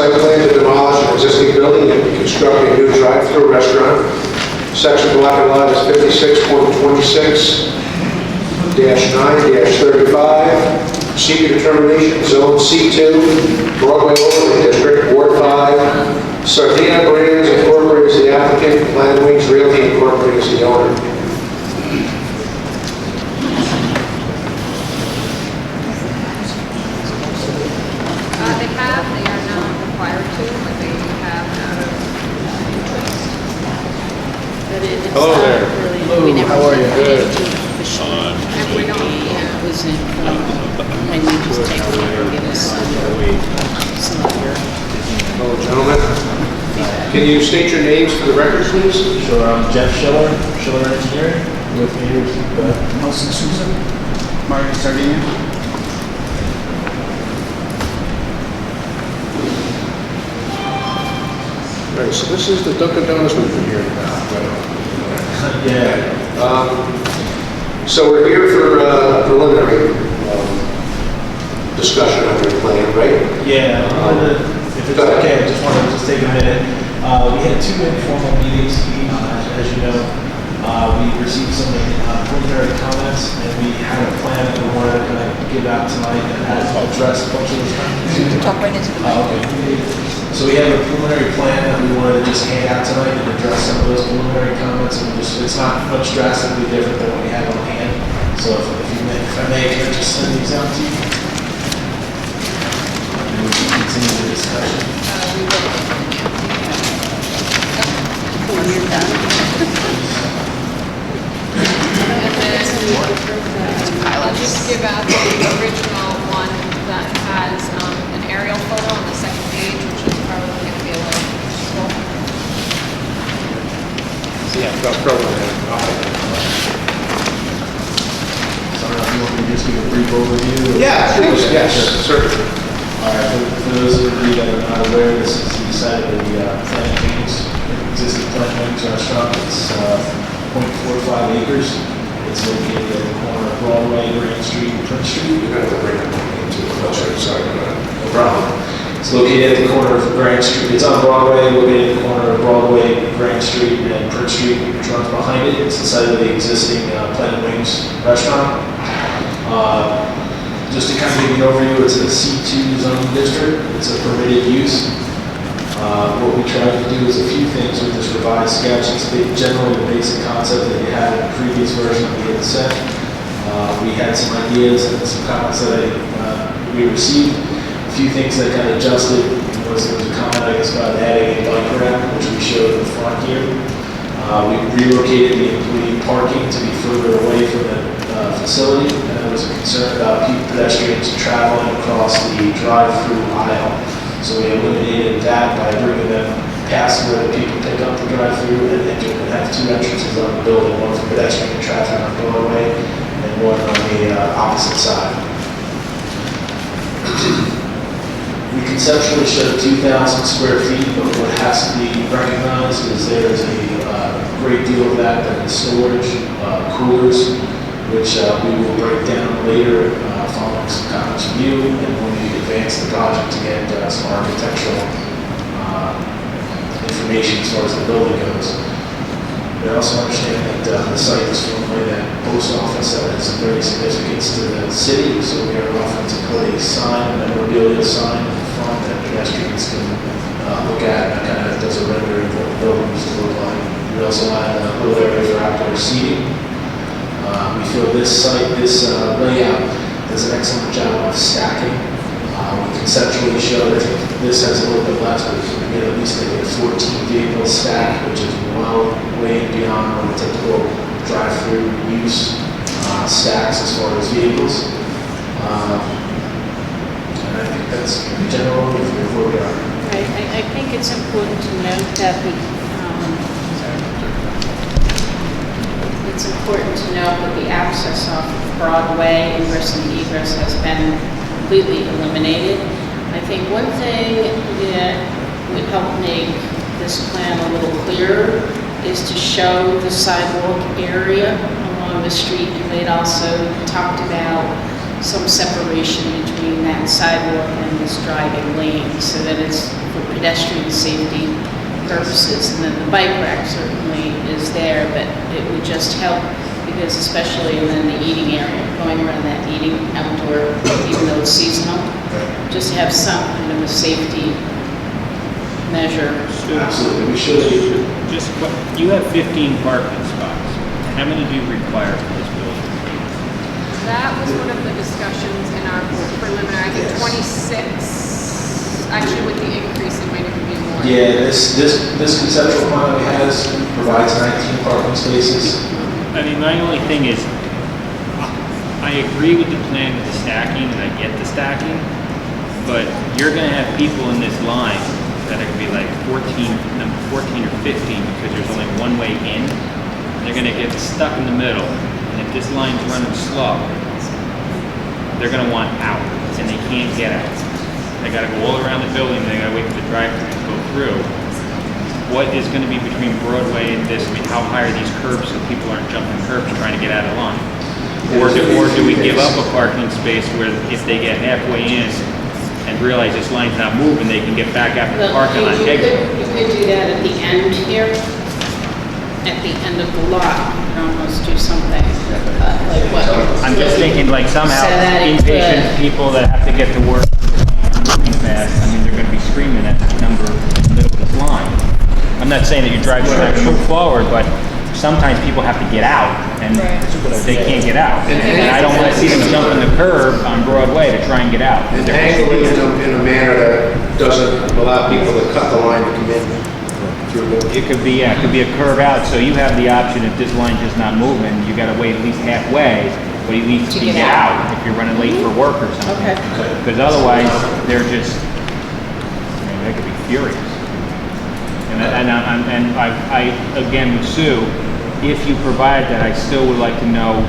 Site plan to demolish an existing building and construct a new drive-through restaurant. Section block and lot is 56.26-9-35. Secret determination, zone C2, Broadway overlay district, Ward 5. Sardina Brands Incorporated is the applicant, Planet Wings Realty Incorporated is the owner. They are not required to, but they have out of interest. But it's Hello not there. really, Hello, we never how are you? did Good. it officially. And we don't, It was in, when we just take a look and give us some of your Hello, gentlemen. Can you state your names for the record, please? Sure, I'm Jeff Schiller, Schiller Engineering. With me here is Nelson Souza, Marty Sardina. Right, so this is the Dunkin' Donuts we've been hearing about. yeah. So we're here for preliminary discussion on your plan, right? Yeah, if it's okay, I just wanted to take a minute. We had two informal meetings, as you know. We received some preliminary comments, and we had a plan that we wanted to kind of give out tonight that had addressed a bunch of those comments. talk right into the mic. Okay. So we have a preliminary plan that we wanted to just hand out tonight and address some of those preliminary comments. And it's not much drastically different than what we have on hand. So if I may, can I just send these out to you? And we can continue the discussion. we will. When you're done. And then I'll just give out the original one that has an aerial photo on the second page, which is probably going to be a little slow. Yeah, no problem. So I don't know if you want me to just give a brief overview. Yeah, please, Okay, yes, sure. certainly. All right, for those of you that are not aware, this is the site of the Planet Wings, existing Planet Wings restaurant. It's 0.45 acres. It's located at the corner of Broadway, Grand Street, and Prince Street. You're going to have to bring it into the closer, sorry about that. No problem. It's located at the corner of Grand Street. It's on Broadway, located at the corner of Broadway, Grand Street, and Prince Street, which runs behind it. It's the site of the existing Planet Wings restaurant. Just to kind of give you an overview, it's a C2 zoning district. It's a permitted use. What we tried to do is a few things with this revised sketch. It's generally the basic concept that you had in the previous version of the set. We had some ideas and some comments that we received. A few things that got adjusted was there was a comment, I guess, about adding a bike rack, which we showed in the front here. We relocated the employee parking to be further away from the facility, and there was a concern about pedestrians traveling across the drive-through aisle. So we eliminated that by bringing them past where the people pick up the drive-through and have two entrances on the building, one for pedestrian traffic on Broadway and one on the opposite side. We conceptually showed 2,000 square feet, but what has to be recognized is there is a great deal of that is storage, coolers, which we will break down later following some comments from you and when we advance the project to get some architectural information as far as the building goes. We also understand that the site is formerly that post office that has some very significance to the city, so we are offering to put a sign, a memorabilia sign in the front that pedestrians can look at and kind of does a rendering of what the building used to look like. We also add a little area for outdoor seating. We feel this site, this layout, does an excellent job of stacking. We conceptually showed, I think this has a little bit less, but we can get at least like a 14 vehicle stack, which is well way beyond what a typical drive-through use stacks as far as vehicles. And I think that's in general overview of where we are. I think it's important to note that it's important to note that the access off of Broadway, ingress and egress, has been completely eliminated. I think one thing that would help make this plan a little clearer is to show the sidewalk area along the street. You had also talked about some separation between that sidewalk and this driving lane, so that it's for pedestrian safety purposes. And then the bike rack certainly is there, but it would just help, because especially in the eating area, going around that eating outdoor, even though it's seasonal, just to have some kind of a safety measure. Absolutely, we should. Just, you have 15 parking spots. How many do you require for this building? That was one of the discussions in our preliminary, I think 26, actually with the increase, it might even be more. Yeah, this conceptual plan we has provides 19 parking spaces. I mean, my only thing is, I agree with the plan with the stacking, and I get the stacking, but you're gonna have people in this line that are gonna be like 14 or 15, because there's only one way in, and they're gonna get stuck in the middle, and if this line's running slow, they're gonna want out, and they can't get out. They gotta go all around the building, they gotta wait for the drive-thru to go through. What is gonna be between Broadway and this? I mean, how high are these curbs so people aren't jumping curbs trying to get out of line? Or do we give up a parking space where if they get halfway in and realize this line's not moving, they can get back after the parking lot and take it? You could do that at the end here, at the end of the lot, you could almost do something like what. I'm just thinking like somehow So that it impatient could- people that have to get to work fast, I mean, they're gonna be screaming at that number in the middle of this line. I'm not saying that you drive move forward, but sometimes people have to get out, and they can't get out. And I don't wanna see them jumping the curb on Broadway to try and get out. And angling in a manner that doesn't allow people to cut the line to come in through the... It could be a curve out, so you have the option, if this line's just not moving, you gotta wait at least halfway, but at least To you get get out. out if you're running late for work or something. Okay. Because otherwise, they're just, I mean, they could be furious. And I again with Sue, if you provide that, I still would like to know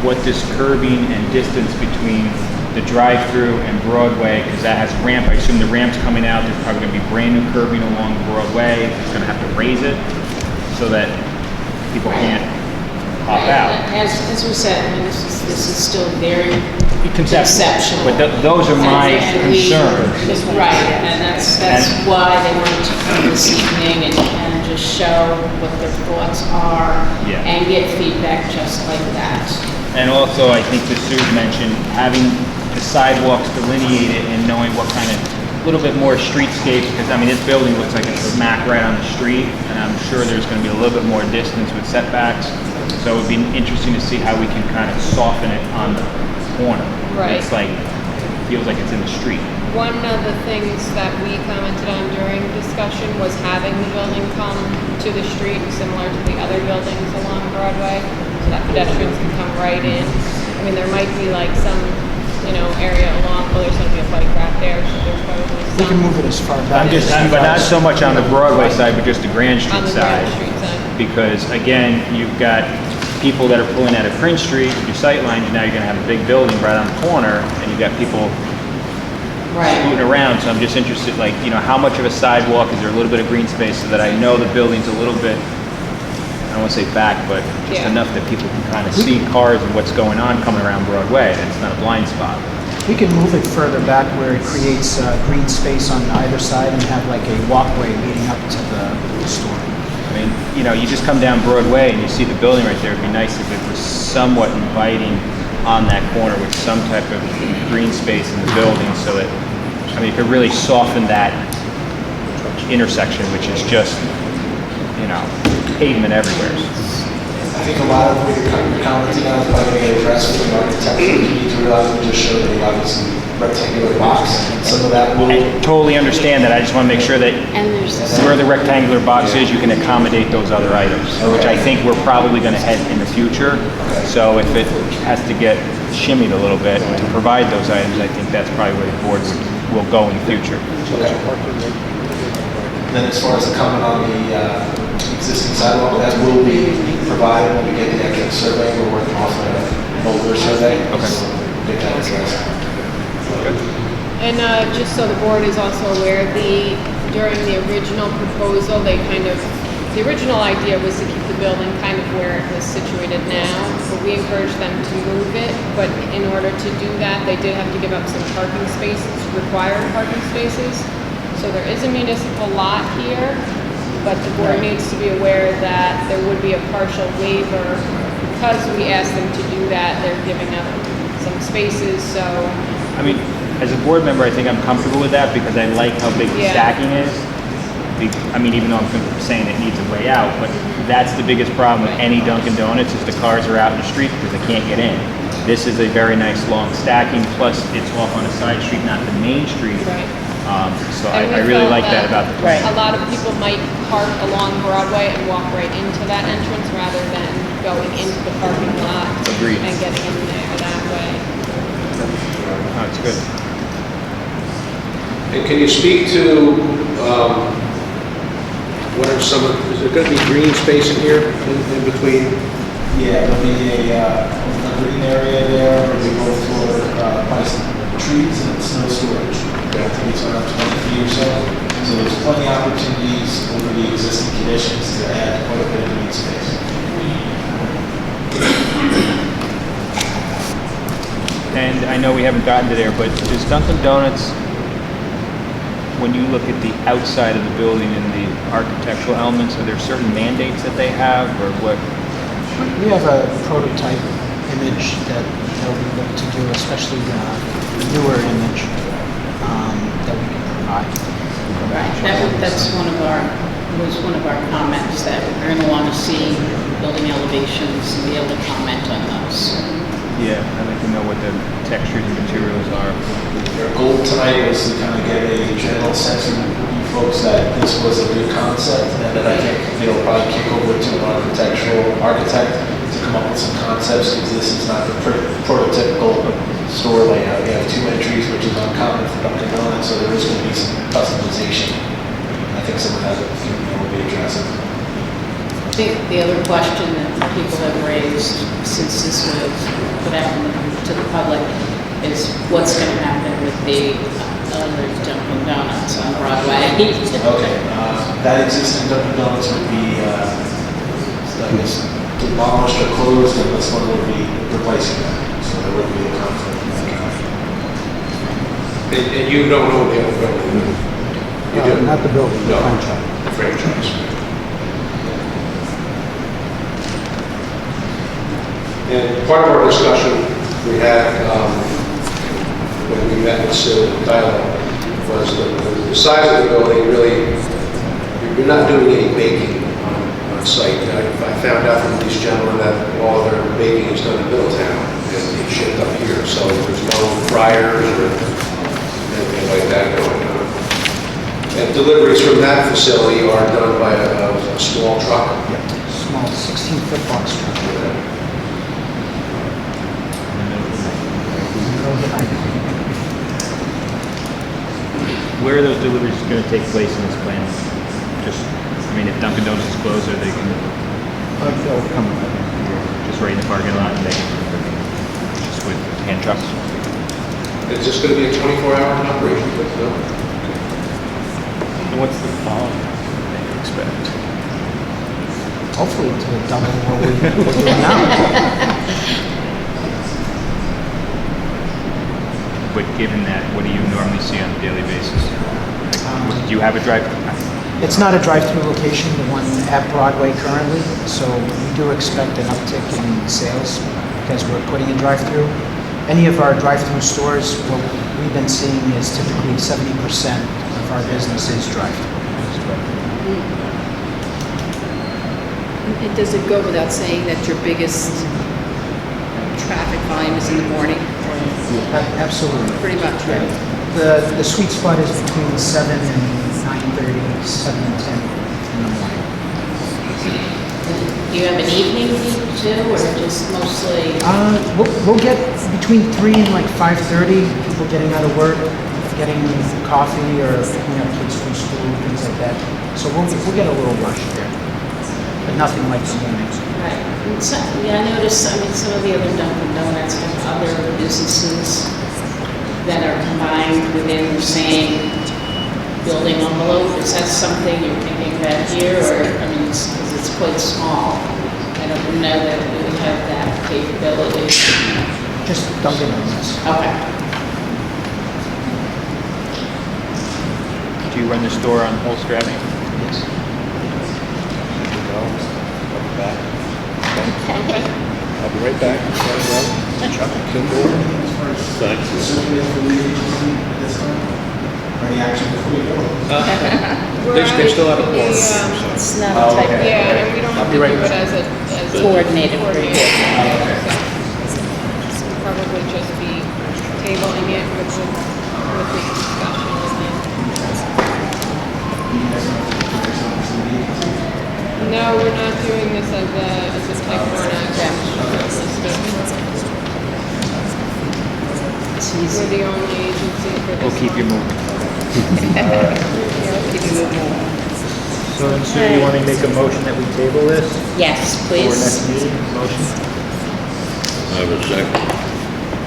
what this curbing and distance between the drive-through and Broadway, because that has a ramp. I assume the ramp's coming out, there's probably gonna be brand new curbing along Broadway. It's gonna have to raise it so that people can't hop out. As we said, I mean, this is still very Conceptual. But those are my And we- concerns. Right, and that's why they wanted to come this evening and just show what their thoughts are Yeah. and get feedback just like that. And also, I think that Sue mentioned having the sidewalks delineated and knowing what kind of, a little bit more streetscape, because I mean, this building looks like it's smack right on the street, and I'm sure there's gonna be a little bit more distance with setbacks. So it would be interesting to see how we can kind of soften it on the corner. Right. It's like, feels like it's in the street. One of the things that we commented on during discussion was having the building come to the street, similar to the other buildings along Broadway, so that pedestrians can come right in. I mean, there might be like some, area along, well, there's gonna be a bike rack there, so there's probably some. We can move it as far back. But not so much on the Broadway side, but just the Grand On Street the side. Grand Street side. Because again, you've got people that are pulling out of Prince Street, with your sight lines, now you're gonna have a big building right on the corner, and you've got people scooting around, so I'm just interested, like, how much of a sidewalk, is there a little bit of green space, so that I know the building's a little bit, I don't wanna say back, but just Yeah. enough that people can kind of see cars and what's going on coming around Broadway, and it's not a blind spot. We can move it further back where it creates green space on either side and have like a walkway leading up to the store. I mean, you just come down Broadway and you see the building right there. It'd be nice if it was somewhat inviting on that corner with some type of green space in the building so that, it could really soften that intersection, which is just, pavement everywhere. I think a lot of what you're commenting on is probably going to get addressed with the architect. You need to realize we just showed the obviously rectangular box, and some of that will... I totally understand that. I just want to make sure that And there's this. where the rectangular box is, you can accommodate those other items, which I think we're probably going to head in the future. So if it has to get shimmied a little bit to provide those items, I think that's probably where the board will go in the future. Then as far as the comment on the existing sidewalk, that will be provided when we get the actual survey. We're working off an older survey. Okay. So we'll get that addressed. And just so the board is also aware, during the original proposal, they kind of the original idea was to keep the building kind of where it was situated now, but we encouraged them to move it. But in order to do that, they did have to give up some parking spaces, required parking spaces. So there is a municipal lot here, but the board needs to be aware that there would be a partial waiver. Because we asked them to do that, they're giving up some spaces, so. I mean, as a board member, I think I'm comfortable with that because I like how big the Yeah. stacking is. I mean, even though I'm saying it needs a way out, but that's the biggest problem with any Dunkin' Donuts is the cars are out in the street because they can't get in. This is a very nice long stacking, plus it's off on a side street, not the main street. Right. So And we I really felt like that about the plan. A lot of people might park along Broadway and walk right into that entrance rather than going into the parking lot. Agreed. And getting in there that way. Oh, it's good. And can you speak to, what are some of, is there going to be green space in here in between? Yeah, there'll be a green area there, where we go for, by some trees and snow storage. I think it's around 20 feet or so. So there's plenty of opportunities over the existing conditions to add quite a bit of green space. And I know we haven't gotten to there, but does Dunkin' Donuts, when you look at the outside of the building and the architectural elements, are there certain mandates that they have, or what? We have a prototype image that we look to do, especially the newer image that we can provide. Right, that's one of our comments, that we're gonna wanna see building elevations and be able to comment on those. Yeah, I'd like to know what the textures and materials are. Our goal tonight was to kind of get a general sense from you folks that this was a good concept, and that I think they'll probably kick over to an architect to come up with some concepts, because this is not the prototypical store layout. We have 2 entries, which is uncommon for Dunkin' Donuts, so there is going to be some customization. I think some of that will be addressed. I think the other question that people have raised since this was put out to the public is what's going to happen with the other Dunkin' Donuts on Broadway. Okay, that existing Dunkin' Donuts would be, I guess, demolished or closed, and this one would be replacing that. So there would be a conflict in that kind. And you don't know the other building? You do? Not the building, the No, franchise. the franchise. And part of our discussion we had when we met with Sue Dialogue was the size of the building. Really, you're not doing any baking on site. I found out from these gentlemen that all their baking is done in Middletown and it's shipped up here, so there's no fryers or anything like that going on. And deliveries from that facility are done by a small truck. Small 16-foot box truck. Where are those deliveries going to take place in this plan? Just, I mean, if Dunkin' Donuts is closed, are they going to They'll come right in here. just right in the parking lot and they just with hand trucks? It's just going to be a 24-hour operation, but no. And what's the volume they expect? Hopefully to double what we're doing now. But given that, what do you normally see on a daily basis? Like, do you have a drive? It's not a drive-through location, the one at Broadway currently, so we do expect an uptick in sales because we're putting in drive-through. Any of our drive-through stores, what we've been seeing is typically 70% of our business is drive-through. And does it go without saying that your biggest traffic volume is in the morning? Absolutely. Pretty much, right? The sweet spot is between 7 and 9:30, 7 and 10 in the morning. Do you have an evening peak too, or just mostly? We'll get between 3 and like 5:30, people getting out of work, getting coffee or picking up kids from school, things like that. So we'll get a little rush there, but nothing like the mornings. Right. And so, yeah, I noticed, I mean, some of the other Dunkin' Donuts have other businesses that are combined within the same building envelope, is that something you're thinking about here, or, I mean, because it's quite small. I don't know that we would have that capability. Just Dunkin' Donuts. Okay. Do you run the store on Ulster Avenue? Yes. I'll be right back. Thanks. Certainly for the agency at this time, or any action before we go. They're still out of order. It's not Oh, a type of. okay. Yeah, and we don't have to do right it back. as a Coordinated coordinated. report. So probably just be tabling it with the discussion and then. No, we're not doing this as a type 1 action. We're the only agency for this. We'll keep you moving. So then, Sue, you want me to make a motion that we table this Yes, for next please. meeting? Motion? I have a second.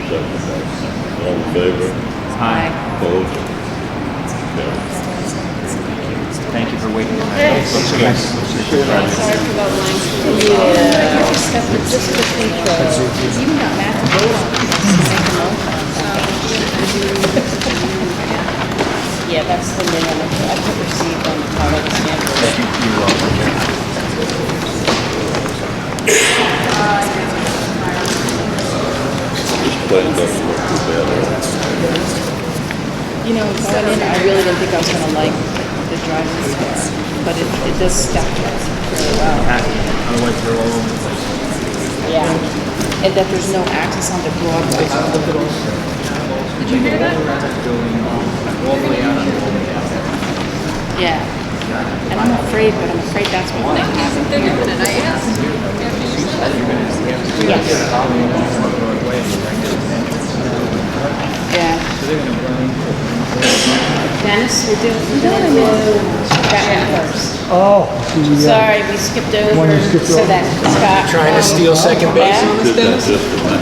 Second. All in favor? Aye. Opposed? Carried. Thank you for waiting. Okay. Sorry for the length. Yeah. Just to think, even got Matt to vote on it. Yeah, that's the minimum. I put received on the top of the stamp. This plan doesn't look too bad. You know, going in, I really didn't think I was gonna like the drive-through there, but it does stack really well. Otherwise, they're all over the place. Yeah. And that there's no access onto Broadway. Did you hear that? Building all the way out on Broadway. Yeah. And I'm afraid that's what might happen. They're doing it, I asked. Yes. Broadway and bring it to the entrance. Yeah. So they're gonna burn. Dennis, we're doing that one first. Oh. Sorry, we skipped over One you skipped so over. that Scott. Trying to steal second base on us, Did that Dennis? just